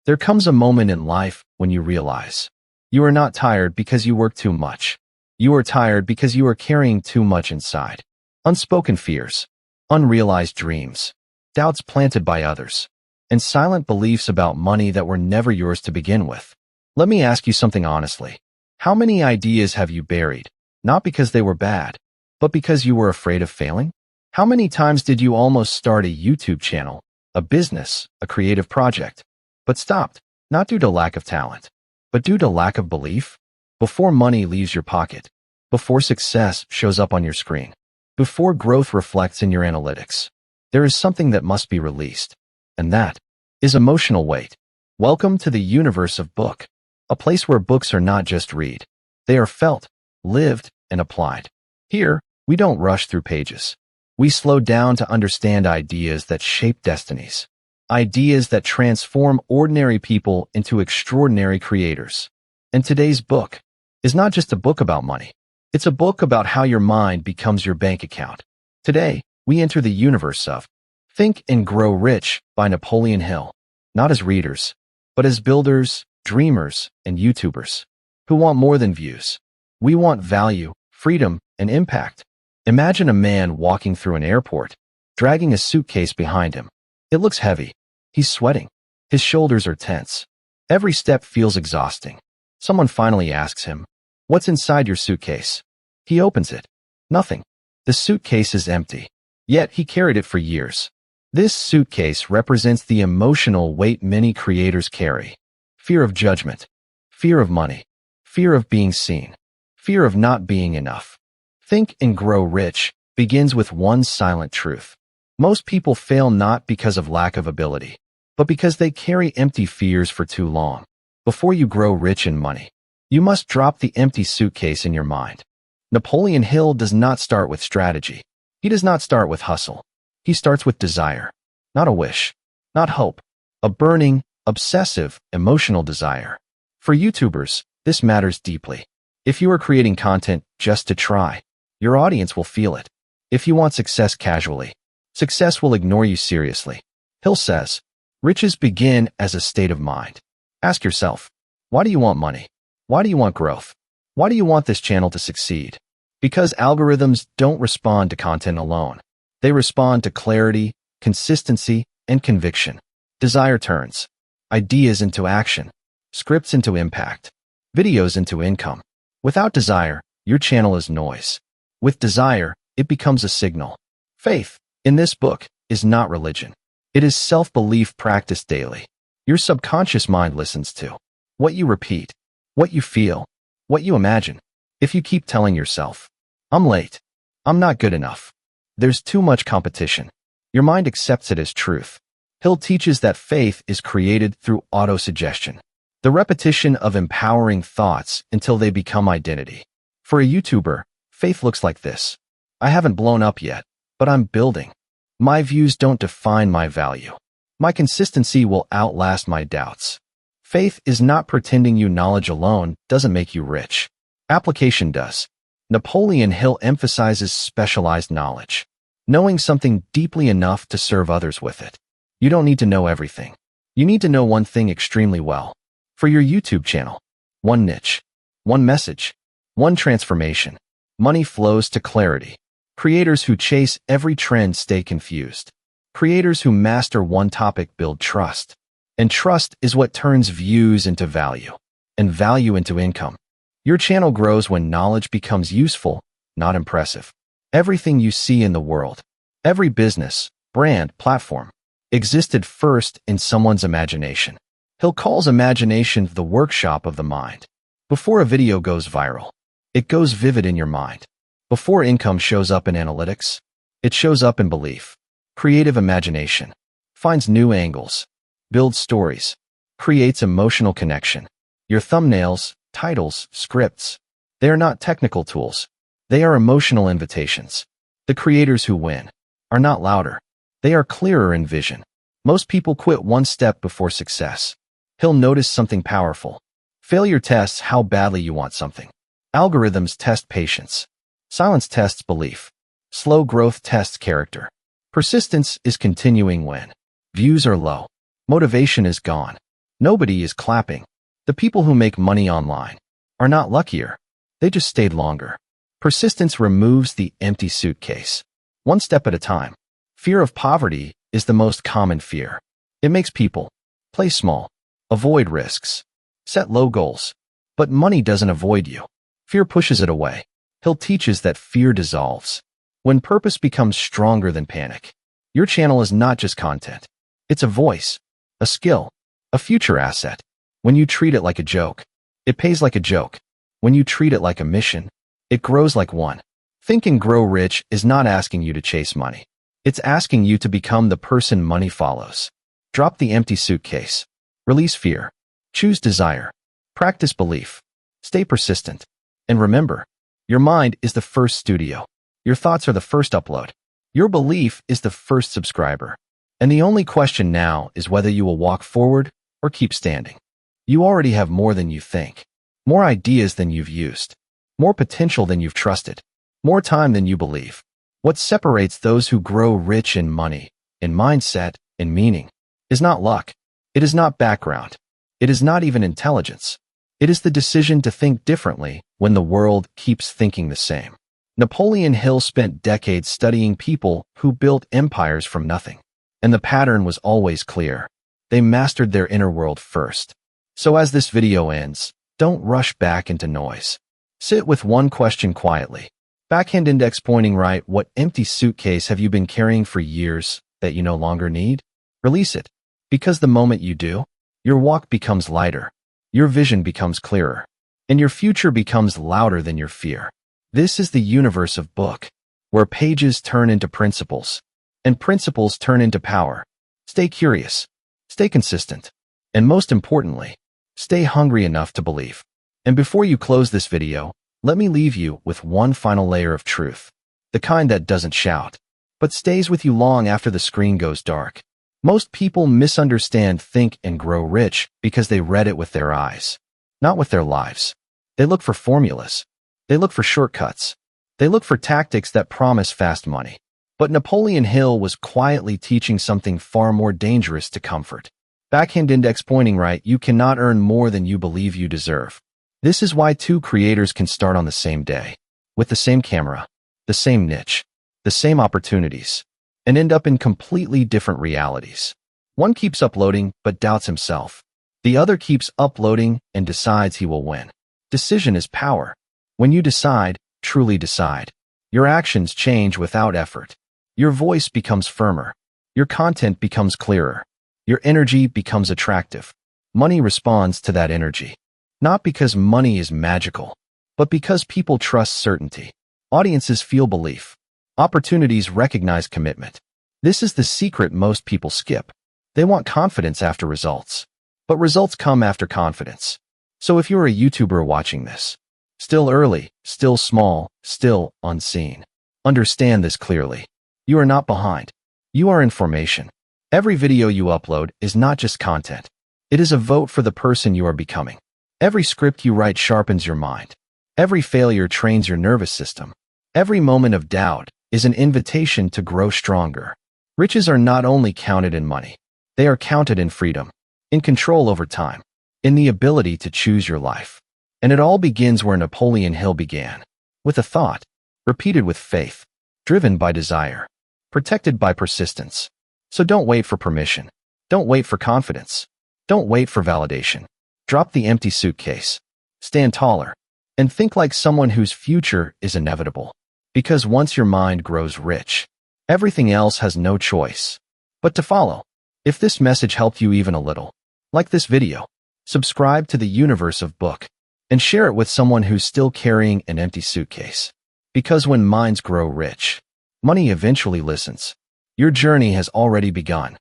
There comes a moment in life when you realize you are not tired because you work too much. You are tired because you are carrying too much inside. Unspoken fears, unrealized dreams, doubts planted by others, and silent beliefs about money that were never yours to begin with. Let me ask you something honestly. How many ideas have you buried, not because they were bad, but because you were afraid of failing? How many times did you almost start a YouTube channel, a business, a creative project, but stopped, not due to lack of talent, but due to lack of belief? Before money leaves your pocket, before success shows up on your screen, before growth reflects in your analytics, there is something that must be released, and that is emotional weight. Welcome to the universe of book, a place where books are not just read. They are felt, lived, and applied. Here, we don't rush through pages. We slow down to understand ideas that shape destinies, ideas that transform ordinary people into extraordinary creators. And today's book is not just a book about money. It's a book about how your mind becomes your bank account. Today, we enter the universe of Think and Grow Rich by Napoleon Hill, not as readers, but as builders, dreamers, and YouTubers who want more than views. We want value, freedom, and impact. Imagine a man walking through an airport, dragging a suitcase behind him. It looks heavy. He's sweating. His shoulders are tense. Every step feels exhausting. Someone finally asks him, "What's inside your suitcase?" He opens it. Nothing. The suitcase is empty. Yet he carried it for years. This suitcase represents the emotional weight many creators carry. Fear of judgment, fear of money, fear of being seen, fear of not being enough. Think and Grow Rich begins with one silent truth. Most people fail not because of lack of ability, but because they carry empty fears for too long. Before you grow rich in money, you must drop the empty suitcase in your mind. Napoleon Hill does not start with strategy. He does not start with hustle. He starts with desire, not a wish, not hope, a burning, obsessive, emotional desire. For YouTubers, this matters deeply. If you are creating content just to try, your audience will feel it. If you want success casually, success will ignore you seriously. Hill says, riches begin as a state of mind. Ask yourself, why do you want money? Why do you want growth? Why do you want this channel to succeed? Because algorithms don't respond to content alone. They respond to clarity, consistency, and conviction. Desire turns ideas into action, scripts into impact, videos into income. Without desire, your channel is noise. With desire, it becomes a signal. Faith, in this book, is not religion. It is self-belief practiced daily. Your subconscious mind listens to what you repeat, what you feel, what you imagine. If you keep telling yourself, "I'm late, I'm not good enough, there's too much competition," your mind accepts it as truth. Hill teaches that faith is created through autosuggestion, the repetition of empowering thoughts until they become identity. For a YouTuber, faith looks like this. I haven't blown up yet, but I'm building. My views don't define my value. My consistency will outlast my doubts. Faith is not pretending you knowledge alone doesn't make you rich. Application does. Napoleon Hill emphasizes specialized knowledge, knowing something deeply enough to serve others with it. You don't need to know everything. You need to know one thing extremely well. For your YouTube channel, one niche, one message, one transformation. Money flows to clarity. Creators who chase every trend stay confused. Creators who master one topic build trust. And trust is what turns views into value, and value into income. Your channel grows when knowledge becomes useful, not impressive. Everything you see in the world, every business, brand, platform, existed first in someone's imagination. Hill calls imagination the workshop of the mind. Before a video goes viral, it goes vivid in your mind. Before income shows up in analytics, it shows up in belief. Creative imagination finds new angles, builds stories, creates emotional connection. Your thumbnails, titles, scripts, they are not technical tools. They are emotional invitations. The creators who win are not louder. They are clearer in vision. Most people quit one step before success. Hill noticed something powerful. Failure tests how badly you want something. Algorithms test patience. Silence tests belief. Slow growth tests character. Persistence is continuing when views are low. Motivation is gone. Nobody is clapping. The people who make money online are not luckier. They just stayed longer. Persistence removes the empty suitcase. One step at a time. Fear of poverty is the most common fear. It makes people play small, avoid risks, set low goals. But money doesn't avoid you. Fear pushes it away. Hill teaches that fear dissolves when purpose becomes stronger than panic. Your channel is not just content. It's a voice, a skill, a future asset. When you treat it like a joke, it pays like a joke. When you treat it like a mission, it grows like one. Think and Grow Rich is not asking you to chase money. It's asking you to become the person money follows. Drop the empty suitcase. Release fear. Choose desire. Practice belief. Stay persistent. And remember, your mind is the first studio. Your thoughts are the first upload. Your belief is the first subscriber. And the only question now is whether you will walk forward or keep standing. You already have more than you think. More ideas than you've used. More potential than you've trusted. More time than you believe. What separates those who grow rich in money, in mindset, in meaning, is not luck. It is not background. It is not even intelligence. It is the decision to think differently when the world keeps thinking the same. Napoleon Hill spent decades studying people who built empires from nothing. And the pattern was always clear. They mastered their inner world first. So as this video ends, don't rush back into noise. Sit with one question quietly. Backhand index pointing right. What empty suitcase have you been carrying for years that you no longer need? Release it. Because the moment you do, your walk becomes lighter, your vision becomes clearer, and your future becomes louder than your fear. This is the universe of book, where pages turn into principles, and principles turn into power. Stay curious, stay consistent, and most importantly, stay hungry enough to believe. And before you close this video, let me leave you with one final layer of truth, the kind that doesn't shout, but stays with you long after the screen goes dark. Most people misunderstand Think and Grow Rich because they read it with their eyes, not with their lives. They look for formulas. They look for shortcuts. They look for tactics that promise fast money. But Napoleon Hill was quietly teaching something far more dangerous to comfort. Backhand index pointing right. You cannot earn more than you believe you deserve. This is why two creators can start on the same day, with the same camera, the same niche, the same opportunities, and end up in completely different realities. One keeps uploading but doubts himself. The other keeps uploading and decides he will win. Decision is power. When you decide, truly decide, your actions change without effort. Your voice becomes firmer. Your content becomes clearer. Your energy becomes attractive. Money responds to that energy. Not because money is magical, but because people trust certainty. Audiences feel belief. Opportunities recognize commitment. This is the secret most people skip. They want confidence after results. But results come after confidence. So if you're a YouTuber watching this, still early, still small, still unseen, understand this clearly. You are not behind. You are in formation. Every video you upload is not just content. It is a vote for the person you are becoming. Every script you write sharpens your mind. Every failure trains your nervous system. Every moment of doubt is an invitation to grow stronger. Riches are not only counted in money. They are counted in freedom, in control over time, in the ability to choose your life. And it all begins where Napoleon Hill began, with a thought, repeated with faith, driven by desire, protected by persistence. So don't wait for permission. Don't wait for confidence. Don't wait for validation. Drop the empty suitcase. Stand taller. And think like someone whose future is inevitable. Because once your mind grows rich, everything else has no choice but to follow. If this message helped you even a little, like this video, subscribe to the universe of book, and share it with someone who's still carrying an empty suitcase. Because when minds grow rich, money eventually listens. Your journey has already begun.